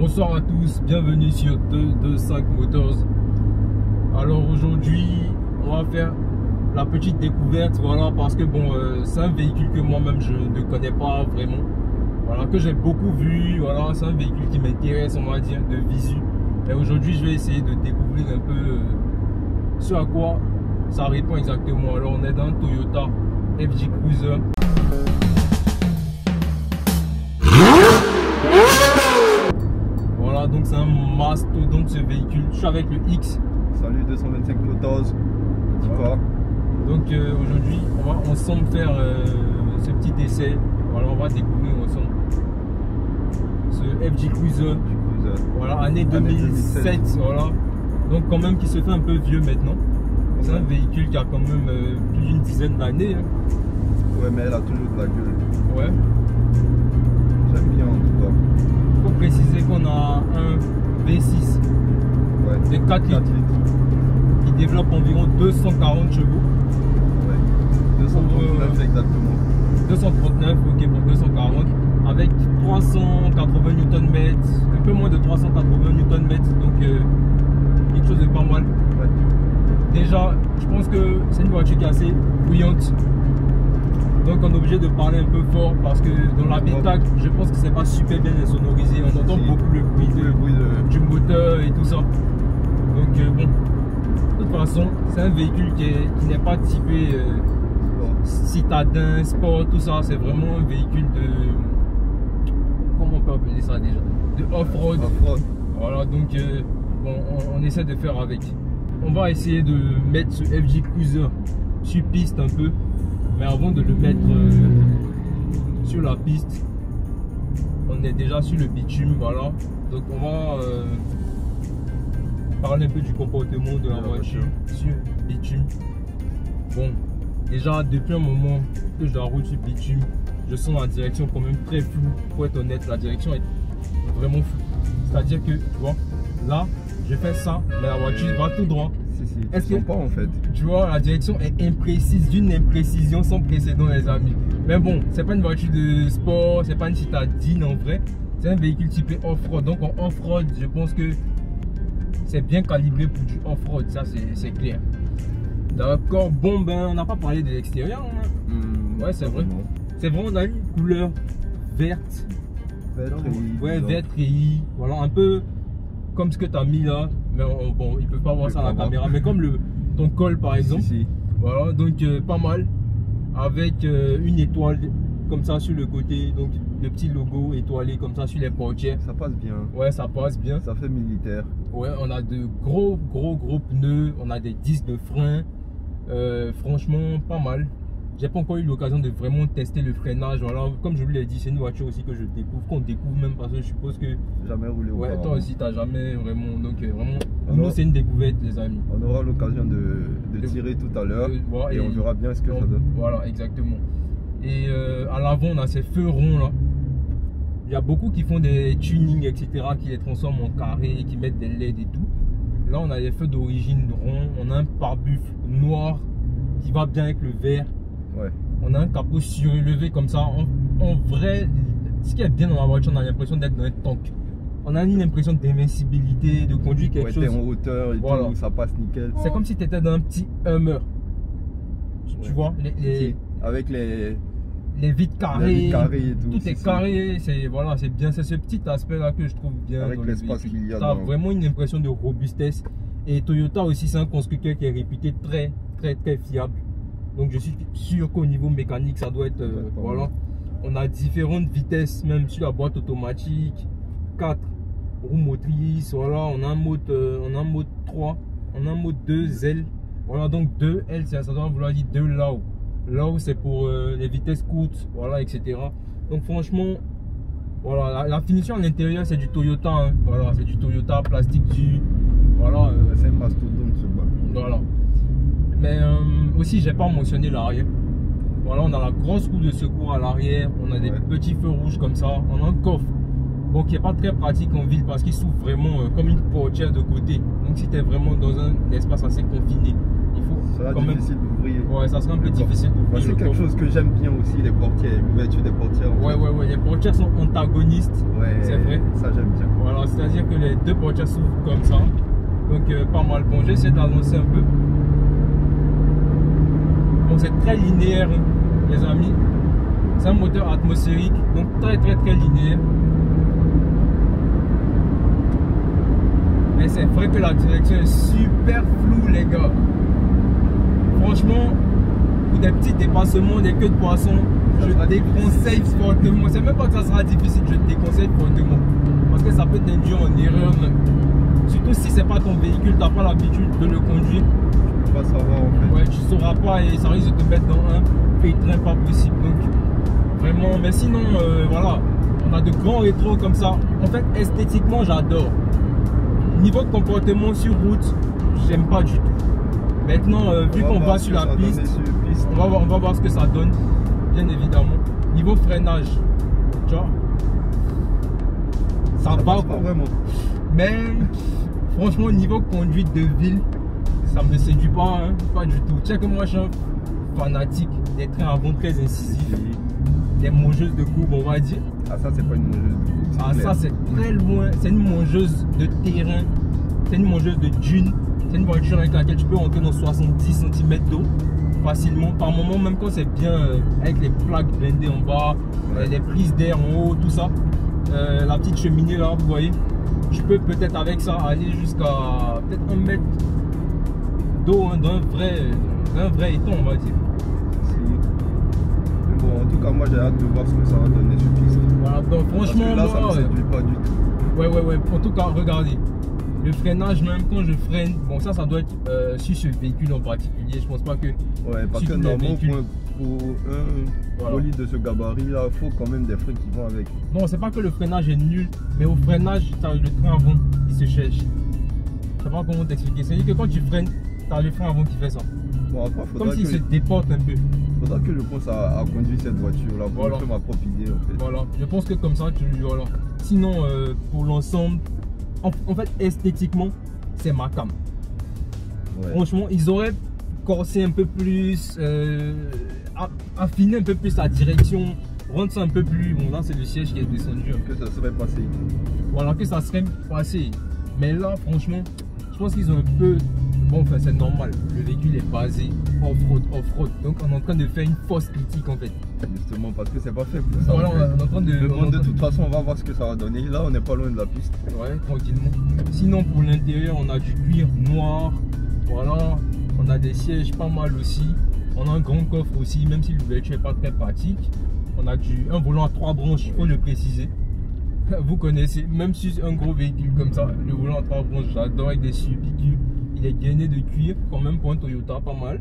Bonsoir à tous, bienvenue sur 225 Motors. Alors aujourd'hui, on va faire la petite découverte, voilà, parce que bon, c'est un véhicule que moi-même je ne connais pas vraiment, voilà, que j'ai beaucoup vu, voilà, c'est un véhicule qui m'intéresse, on va dire, de visu. Et aujourd'hui, je vais essayer de découvrir un peu ce à quoi ça répond exactement. Alors on est dans un Toyota FJ Cruiser. Voilà, donc c'est un mastodonte ce véhicule. Je suis avec le X. Salut 225 Motors. Voilà. Donc aujourd'hui, on va ensemble faire ce petit essai. Voilà, on va découvrir ensemble ce FJ Cruiser. Voilà, année 2007. Voilà. Donc quand même qui se fait un peu vieux maintenant. C'est un véhicule qui a quand même plus d'une dizaine d'années. Hein. Ouais, mais elle a toujours de la gueule. Ouais. J'aime bien en tout cas. Il faut préciser qu'on a un V6 de 4 litres qui développe environ 240 chevaux. Ouais. 239 exactement. 239, ok, pour 240 avec 380 Nm, un peu moins de 380 Nm, donc quelque chose de pas mal. Ouais. Déjà, je pense que c'est une voiture qui est assez bruyante. Donc on est obligé de parler un peu fort parce que dans l'habitacle, je pense que c'est pas super bien sonorisé. On entend beaucoup le bruit du moteur et tout ça. Donc bon, de toute façon, c'est un véhicule qui n'est pas typé citadin, sport, tout ça. C'est vraiment un véhicule de... Comment on peut appeler ça déjà? De off-road. Voilà, donc bon, on essaie de faire avec. On va essayer de mettre ce FJ Cruiser sur piste un peu. Mais avant de le mettre sur la piste, on est déjà sur le bitume, voilà. Donc on va parler un peu du comportement de la voiture sur bitume. Bon, déjà depuis un moment que je la roule sur bitume, je sens la direction quand même très floue. Pour être honnête, la direction est vraiment floue. C'est-à-dire que, tu vois, là, je fais ça, mais la voiture va tout droit. Est-ce que pas en fait? Tu vois, la direction est imprécise, d'une imprécision sans précédent, les amis. Mais bon, c'est pas une voiture de sport, c'est pas une citadine en vrai. C'est un véhicule typé off-road. Donc en off-road, je pense que c'est bien calibré pour du off-road, ça c'est clair. D'accord, bon ben on n'a pas parlé de l'extérieur. Hein. Ouais, c'est vrai. C'est vrai, on a une couleur verte. Verte rayée. Voilà, un peu comme ce que tu as mis là. Mais bon, ils peuvent pas voir ça à la caméra, mais comme ton col par exemple. Voilà, donc pas mal, avec une étoile comme ça sur le côté, donc le petit logo étoilé comme ça sur les portières. Ça passe bien. Ouais, ça passe bien. Ça fait militaire. Ouais, on a de gros pneus, on a des disques de frein, franchement pas mal. J'ai pas encore eu l'occasion de vraiment tester le freinage. Voilà, comme je vous l'ai dit, c'est une voiture aussi que je découvre, qu'on découvre même parce que je suppose que jamais roulé. Ouais, toi aussi t'as jamais vraiment, donc vraiment pour nous c'est une découverte, les amis. On aura l'occasion de tirer tout à l'heure et on verra bien ce que ça donne. Voilà, exactement. Et à l'avant on a ces feux ronds là. Il y a beaucoup qui font des tunings etc, qui les transforment en carré, qui mettent des LED et tout. Là on a des feux d'origine ronds, on a un pare-buffle noir qui va bien avec le vert. Ouais. On a un capot surélevé comme ça. En vrai, ce qui est bien dans la voiture, on a l'impression d'être dans un tank. On a une impression d'invincibilité, de conduire quelque chose. En hauteur et voilà. Tout, ça passe nickel. C'est comme si tu étais dans un petit Hummer. Tu vois, avec les vitres carrées, et tout. Tout est carré. Voilà, c'est bien. C'est ce petit aspect là que je trouve bien. Avec l'espace qu'il y a. Tu as vraiment une impression de robustesse. Et Toyota aussi, c'est un constructeur qui est réputé très fiable. Donc je suis sûr qu'au niveau mécanique ça doit être voilà. On a différentes vitesses même sur la boîte automatique, 4 roues motrices, voilà, on a un mode 3, on a un mode 2 L. Voilà, donc 2 L ça doit vouloir dire 2 low. Low c'est pour les vitesses courtes, voilà, etc. Donc franchement voilà, la finition à l'intérieur c'est du Toyota, hein. Voilà, c'est du Toyota plastique dur. Voilà, c'est un mastodonte ce bas. Voilà. Mais aussi, j'ai pas mentionné l'arrière. Voilà, on a la grosse roue de secours à l'arrière. On a des petits feux rouges comme ça. On a un coffre. Bon, qui n'est pas très pratique en ville parce qu'il s'ouvre vraiment comme une portière de côté. Donc, si tu es vraiment dans un espace assez confiné, il faut quand même difficile d'ouvrir. Ouais, ça sera un peu difficile d'ouvrir. C'est quelque chose que j'aime bien aussi, les portières, l'ouverture des portières. Ouais, les portières sont antagonistes. Ouais, c'est vrai. Ça, j'aime bien. Voilà, c'est-à-dire que les deux portières s'ouvrent comme ça. Donc pas mal. Bon, j'essaie d'avancer un peu. Bon, c'est très linéaire, hein, les amis. C'est un moteur atmosphérique, donc très linéaire. Mais c'est vrai que la direction est super floue, les gars. Franchement, pour des petits dépassements, des queues de poisson, je déconseille fortement. C'est même pas que ça sera difficile, je te déconseille fortement. Parce que ça peut t'induire en erreur même. Surtout si c'est pas ton véhicule, t'as pas l'habitude de le conduire. Tu peux pas savoir en fait. Ouais, tu sauras pas et ça risque de te mettre dans un pétrin pas possible. Donc vraiment, mais sinon voilà, on a de grands rétros comme ça. En fait, esthétiquement, j'adore. Niveau comportement sur route, j'aime pas du tout. Maintenant, vu qu'on va sur la piste, on va voir ce que ça donne, bien évidemment. Niveau freinage, tu vois, ça va pas vraiment. Mais franchement, niveau conduite de ville, ça me séduit pas, hein, pas du tout. Tu sais que moi, je suis un fanatique des trains avant très incisifs, des mangeuses de courbes, on va dire. Ah, ça, c'est pas une mangeuse de courbes. Ah, ça, c'est très loin. C'est une mangeuse de terrain, c'est une mangeuse de dune. C'est une voiture avec laquelle tu peux rentrer dans 70 cm d'eau facilement. Par moment, même quand c'est bien avec les plaques blindées en bas, les prises d'air en haut, tout ça. La petite cheminée là, vous voyez. Tu peux peut-être avec ça aller jusqu'à peut-être 1 mètre d'eau, hein, d'un vrai étang, on va dire. Mais bon, en tout cas, moi j'ai hâte de voir ce que ça va donner sur piste. Voilà, donc franchement, là, ça me séduit pas du tout. Ouais. En tout cas, regardez. Le freinage, même quand je freine, bon, ça doit être sur ce véhicule en particulier. Je pense pas que. Ouais, parce que normalement, pour un bolide de ce gabarit-là, il faut quand même des freins qui vont avec. Non, c'est pas que le freinage est nul, mais au freinage, tu as le train avant qui se cherche. Je sais pas comment t'expliquer. C'est-à-dire que quand tu freines, tu as le frein avant qui fait ça. Bon, après, comme s'il se déporte un peu. Il faudra que je pense à conduire cette voiture-là pour faire ma propre idée en fait. Voilà, je pense que comme ça, voilà. Sinon, pour l'ensemble, en fait, esthétiquement, c'est ma cam. Ouais. Franchement, ils auraient corsé un peu plus, affiné un peu plus la direction, rendre ça un peu plus. Bon, là, c'est le siège qui est descendu. Que ça serait passé. Voilà, que ça serait passé. Mais là, franchement, je pense qu'ils ont un peu. Bon, enfin, c'est normal. Le véhicule est basé off-road. Donc, on est en train de faire une fausse critique en fait. Justement, parce que c'est pas fait pour ça. Voilà, on est en train de. De toute façon, on va voir ce que ça va donner. Là, on n'est pas loin de la piste. Ouais, tranquillement. Sinon, pour l'intérieur, on a du cuir noir. Voilà. On a des sièges pas mal aussi. On a un grand coffre aussi, même si l'ouverture n'est pas très pratique. On a un volant à 3 branches, il faut le préciser. Vous connaissez, même si c'est un gros véhicule comme ça, le volant à 3 branches, j'adore avec des subpiqûres. Il est gainé de cuir, quand même pour un Toyota, pas mal.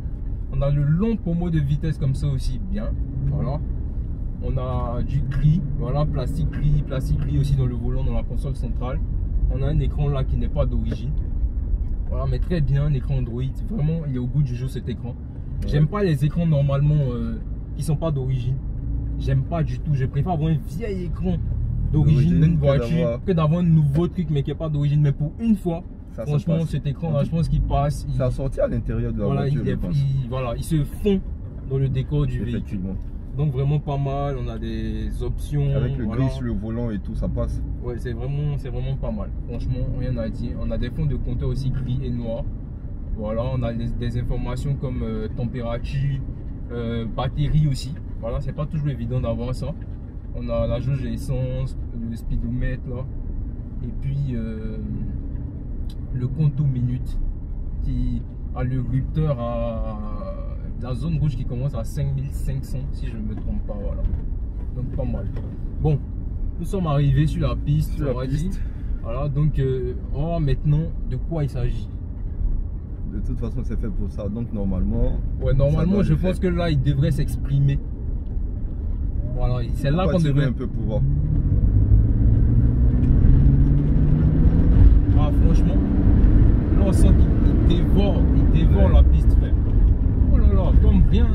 On a le long pommeau de vitesse comme ça aussi, bien. Voilà. On a du gris, voilà, plastique gris aussi dans le volant, dans la console centrale. On a un écran là qui n'est pas d'origine. Voilà, mais très bien, un écran Android. Vraiment, il est au goût du jour cet écran. Ouais. J'aime pas les écrans normalement qui sont pas d'origine. J'aime pas du tout. Je préfère avoir un vieil écran d'origine d'une voiture que d'avoir un nouveau truc mais qui n'est pas d'origine. Mais pour une fois, ça franchement, cet écran là, je pense qu'il passe. Ça a sorti à l'intérieur de la voiture. Il se fond dans le décor du véhicule. Donc vraiment pas mal. On a des options. Avec le gris sur le volant et tout, ça passe. Ouais, c'est vraiment pas mal. Franchement, rien à dire. On a des fonds de compteur aussi gris et noir. Voilà, on a des informations comme température, batterie aussi. Voilà, c'est pas toujours évident d'avoir ça. On a la jauge d'essence, le speedomètre là, et puis le compte minutes qui a le rupteur à la zone rouge qui commence à 5500 si je ne me trompe pas. Voilà, donc pas mal. Bon, nous sommes arrivés sur la piste. Voilà, donc on va maintenant de quoi il s'agit. De toute façon, c'est fait pour ça. Donc normalement. Ouais, normalement, je pense que là, il devrait s'exprimer. Voilà, c'est là qu'on devrait un peu pouvoir. Ah, franchement, là on sent qu'il dévore la piste. Frère. Oh là là, comme bien.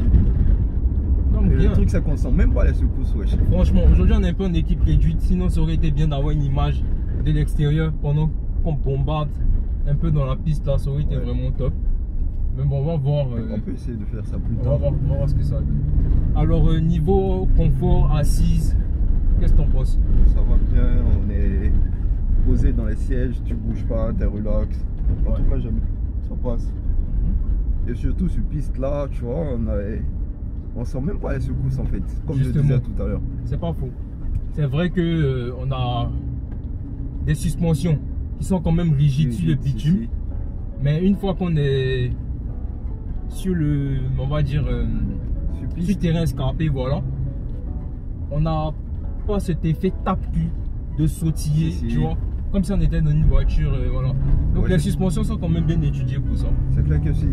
Comme bien. Le truc, c'est qu'on sent même pas les secousses, wesh. Franchement, aujourd'hui, on est un peu en équipe réduite. Sinon, ça aurait été bien d'avoir une image de l'extérieur pendant qu'on bombarde un peu dans la piste là. Ça aurait été vraiment top. Mais bon, on va voir. On peut essayer de faire ça plus tard. On va voir ce que ça donne. Alors, niveau confort, assise, qu'est-ce que t'en penses? Ça va bien, on est posé dans les les sièges, tu bouges pas, t'es relax. En tout cas, j'aime, ça passe. Et surtout sur piste là, tu vois, on sent même pas les secousses en fait, comme Justement, je disais tout à l'heure. C'est pas faux. C'est vrai que on a des suspensions qui sont quand même rigides sur le bitume. Mais une fois qu'on est sur le, on va dire, sur terrain escarpé, voilà, on n'a pas cet effet tape-cul de sautiller, tu vois, comme si on était dans une voiture, voilà. Donc ouais, les suspensions sont quand même bien étudiées pour ça. C'est clair que si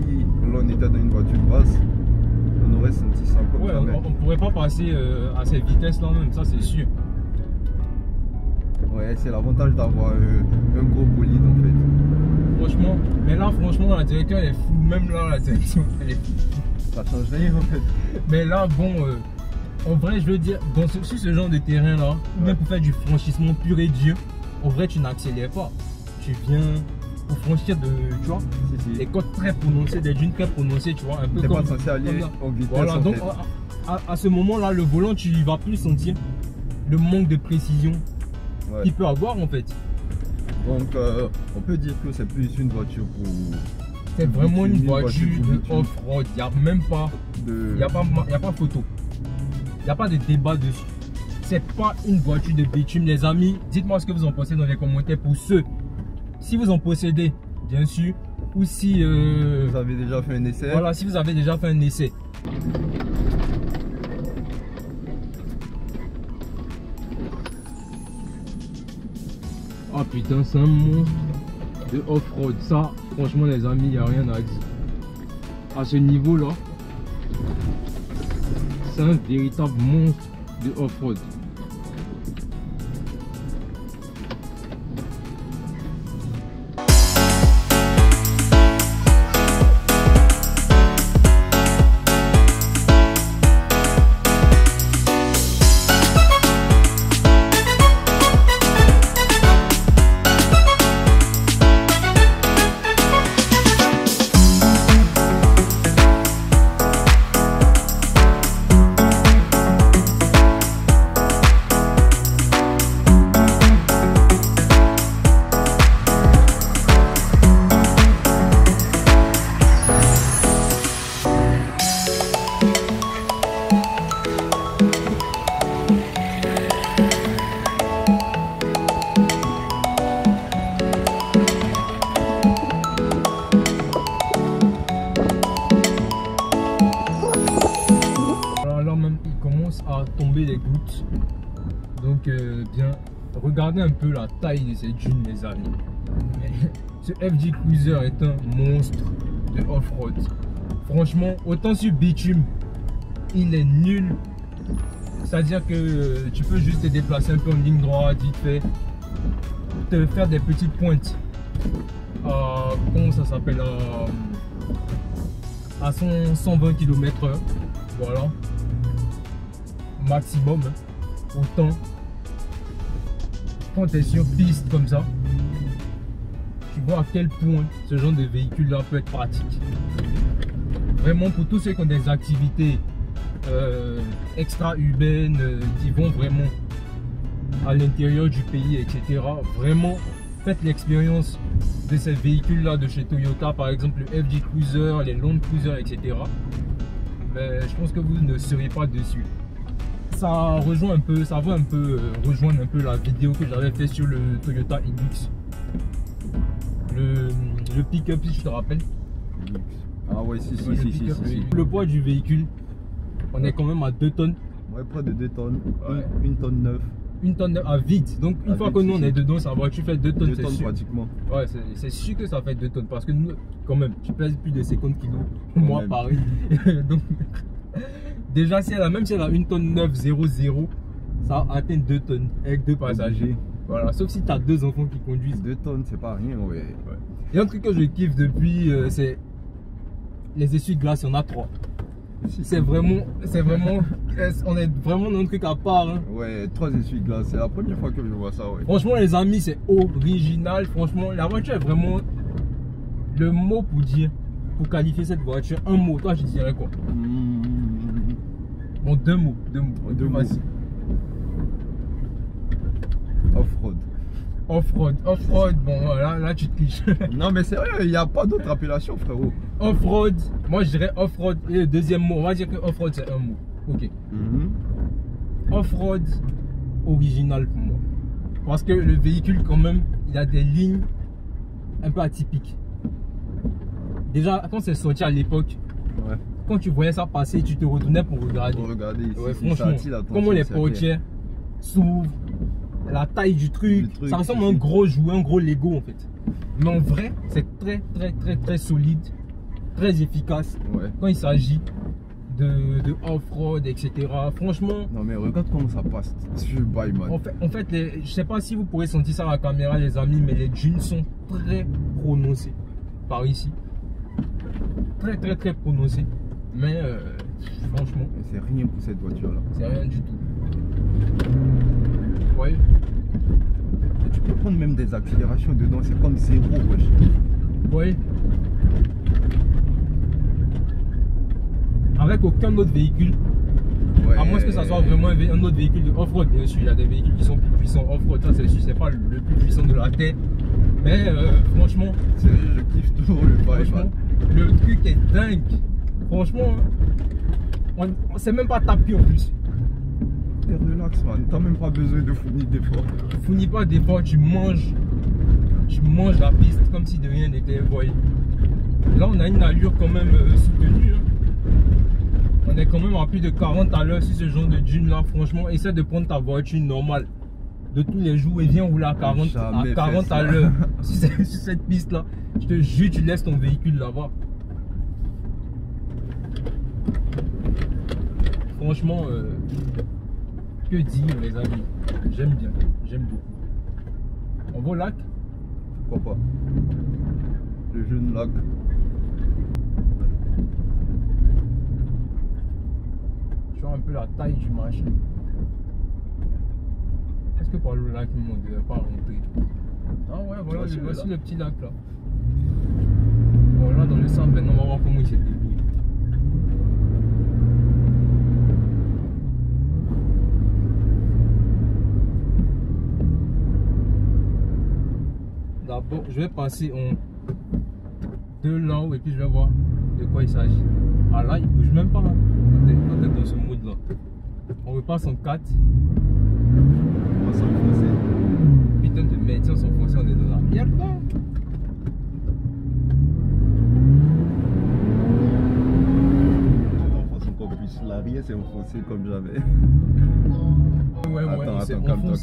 on était dans une voiture basse, on aurait senti ça comme ça. On pourrait pas passer à ces vitesses-là même, ça c'est sûr. Ouais, c'est l'avantage d'avoir un gros bolide en fait. Franchement, mais là franchement la direction elle est floue, même là la direction elle est floue. Ça change rien en fait. Mais là bon, en vrai je veux dire, sur ce genre de terrain là, ouais, même pour faire du franchissement pur et dur, en vrai tu n'accélères pas. Tu viens pour franchir tu vois, des côtes très prononcées, des dunes très prononcées, tu vois, un peu comme... T'es pas censé aller en vitesse. Voilà, donc à ce moment là, le volant tu vas plus sentir le manque de précision qu'il peut avoir en fait. Donc on peut dire que c'est plus une voiture pour... C'est vraiment une voiture de off-road, il n'y a même pas de... Il n'y a pas photo. Il n'y a pas de débat dessus. C'est pas une voiture de bitume les amis. Dites-moi ce que vous en pensez dans les commentaires pour ceux, si vous en possédez bien sûr, ou si... vous avez déjà fait un essai. Voilà, si vous avez déjà fait un essai. Oh putain, c'est un monstre de off-road. Ça, franchement les amis, il n'y a rien à dire. À ce niveau là, c'est un véritable monstre de off-road. À tomber les gouttes, donc bien regardez un peu la taille de ces dunes les amis. Ce FJ Cruiser est un monstre de off-road. Franchement, autant sur bitume il est nul, c'est à dire que tu peux juste te déplacer un peu en ligne droite vite fait, te faire des petites pointes comment ça s'appelle, à 120 km/h, voilà, maximum. Autant quand tu es sur piste comme ça, tu vois à quel point ce genre de véhicule là peut être pratique. Vraiment pour tous ceux qui ont des activités extra-urbaines, qui vont vraiment à l'intérieur du pays, etc. Vraiment faites l'expérience de ces véhicules là de chez Toyota, par exemple le FJ Cruiser, les Land Cruiser, etc. Mais je pense que vous ne serez pas dessus. Ça rejoint un peu, ça va un peu rejoindre un peu la vidéo que j'avais fait sur le Toyota Hilux, le pick-up, si je te rappelle. Ah ouais, si. Le poids du véhicule, on est quand même à 2 tonnes. Ouais, près de 2 tonnes, ouais. 1 tonne 9. 1 tonne 9 à vide. Donc une fois que nous on est dedans, sa voiture fait 2 tonnes. 2 tonnes pratiquement. Ouais, c'est sûr que ça fait 2 tonnes parce que nous, quand même, tu pèses plus de 50 kilos. Moi, même. pareil. Donc déjà, même si elle a 1 tonne 900, ça atteint 2 tonnes avec 2 passagers. Voilà, sauf si tu as 2 enfants qui conduisent. 2 tonnes, c'est pas rien, ouais. Et un truc que je kiffe depuis, c'est les essuie-glaces, il y en a 3. C'est vraiment, on est vraiment dans un truc à part. Hein. Ouais, 3 essuie-glaces, c'est la première fois que je vois ça, ouais. Franchement, les amis, c'est original. Franchement, la voiture est vraiment le mot pour dire, pour qualifier cette voiture. Un mot, toi, je dirais quoi? Bon, 2 mots. 2 mots. Off-road. Off-road, off-road, bon là tu te triches. Non mais sérieux, il n'y a pas d'autre appellation frérot. Off-road, moi je dirais off-road. Et le deuxième mot, on va dire que off-road c'est un mot. Ok. Off-road original pour moi. Parce que le véhicule quand même, il a des lignes un peu atypiques. Déjà quand c'est sorti à l'époque, ouais. Quand tu voyais ça passer, tu te retournais pour regarder. Pour regarder ici, ouais, franchement, comment les portières s'ouvrent, la taille du truc, ça ressemble à un gros jouet, un gros Lego en fait. Mais en vrai, c'est très solide, très efficace, ouais. Quand il s'agit de off-road, etc. Franchement. Non mais regarde comment ça passe sur le bail, man. En fait je sais pas si vous pourrez sentir ça à la caméra, les amis, mais les dunes sont très prononcées par ici. Très prononcées. Mais franchement, c'est rien pour cette voiture là. C'est rien du tout. Ouais. Et tu peux prendre même des accélérations dedans, c'est comme zéro, wesh. Ouais. Avec aucun autre véhicule. Ouais. À moins que ça soit vraiment un autre véhicule de off-road, bien sûr. Il y a des véhicules qui sont plus puissants off-road. Ça, c'est pas le plus puissant de la Terre. Mais franchement, je kiffe toujours le bail. Le truc est dingue. Franchement, c'est même pas tapis en plus. T'es relax, man. T'as même pas besoin de fournir d'efforts. Tu fournis pas d'efforts, tu manges la piste comme si de rien n'était. Là, on a une allure quand même soutenue. Hein. On est quand même à plus de 40 à l'heure sur ce genre de dune là. Franchement, essaie de prendre ta voiture normale de tous les jours et viens rouler à 40 à l'heure sur cette piste là. Je te jure, tu laisses ton véhicule là-bas. Franchement, que dire les amis, j'aime bien, j'aime beaucoup. On va au lac? Pourquoi pas? Le jeune lac. Je vois un peu la taille du machin. Est-ce que par le lac, on ne devait pas rentrer? Ah ouais, voilà, voici le petit lac là. Bon là dans le centre, maintenant on va voir comment il s'est débrouillé. D'abord, je vais passer en 2 là-haut et puis je vais voir de quoi il s'agit. Ah là, il bouge même pas. Hein. Quand t'es dans ce mode là. On repasse en 4. On va s'enfoncer. Putain de merde, si on s'enfonce, on est dans la merde là. On enfonce encore plus. L'arrière s'est enfoncé comme jamais. Ouais, attends, calme-toi.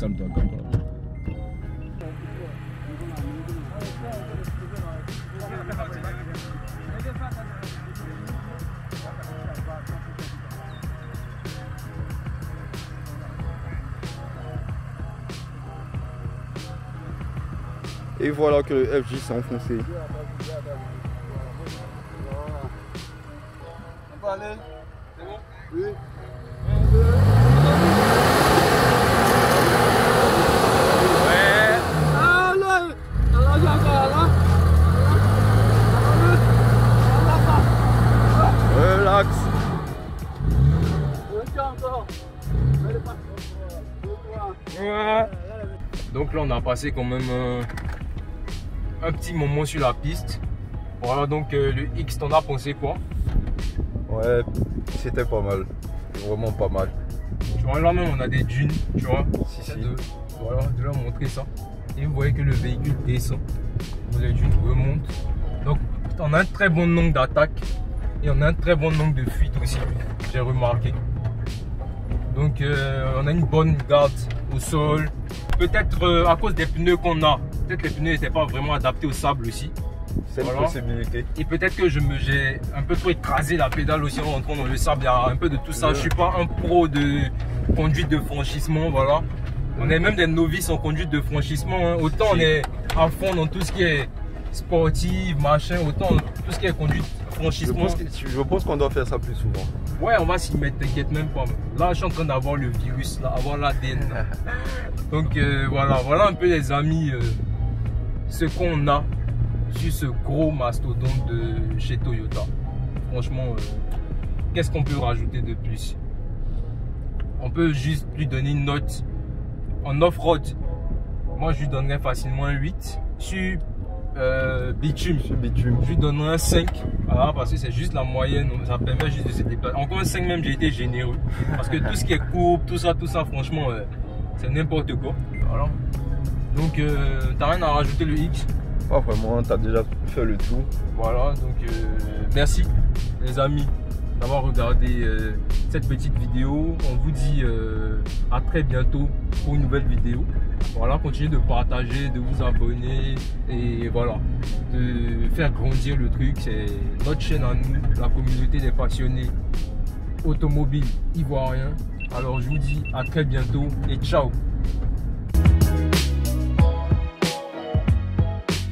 Et voilà que le FJ s'est enfoncé. On peut aller? C'est bon? Oui. Relax. Ouais. Donc là on a passé quand même un petit moment sur la piste. Voilà, donc le X, t'en as pensé quoi? Ouais, c'était pas mal, vraiment pas mal. Tu vois, là même on a des dunes, tu vois. Si. Voilà, de leur montrer ça. Et vous voyez que le véhicule descend, les dunes remontent. Donc on a un très bon nombre d'attaques et on a un très bon nombre de fuites aussi, j'ai remarqué. Donc on a une bonne garde au sol. Peut-être à cause des pneus qu'on a, peut-être les pneus n'étaient pas vraiment adaptés au sable aussi. C'est une possibilité. Et peut-être que j'ai un peu trop écrasé la pédale aussi en rentrant dans le sable. Il y a un peu de tout ça. Je ne suis pas un pro de conduite de franchissement. Voilà. On est même des novices en conduite de franchissement. Hein. Autant on est à fond dans tout ce qui est sportif, machin, autant tout ce qui est conduite franchissement. Je pense qu'on doit faire ça plus souvent. Ouais, on va s'y mettre, t'inquiète même pas. Là, je suis en train d'avoir le virus, là, avoir l'ADN. Donc voilà un peu les amis, ce qu'on a sur ce gros mastodonte de chez Toyota. Franchement, qu'est-ce qu'on peut rajouter de plus? On peut juste lui donner une note en off-road. moi je lui donnerais facilement un 8. Sur bitume, bitume, je lui donnerais un 5. Voilà, parce que c'est juste la moyenne, ça permet juste de se déplacer. Encore un 5 même, j'ai été généreux. Parce que tout ce qui est courbe, tout ça, franchement, c'est n'importe quoi. Voilà. Donc, t'as rien à rajouter le X? Pas vraiment, t'as déjà fait le tour. Voilà, donc merci les amis d'avoir regardé cette petite vidéo. On vous dit à très bientôt pour une nouvelle vidéo. Voilà, continuez de partager, de vous abonner et voilà, de faire grandir le truc. C'est notre chaîne à nous, la communauté des passionnés automobiles ivoiriens. Alors je vous dis à très bientôt et ciao.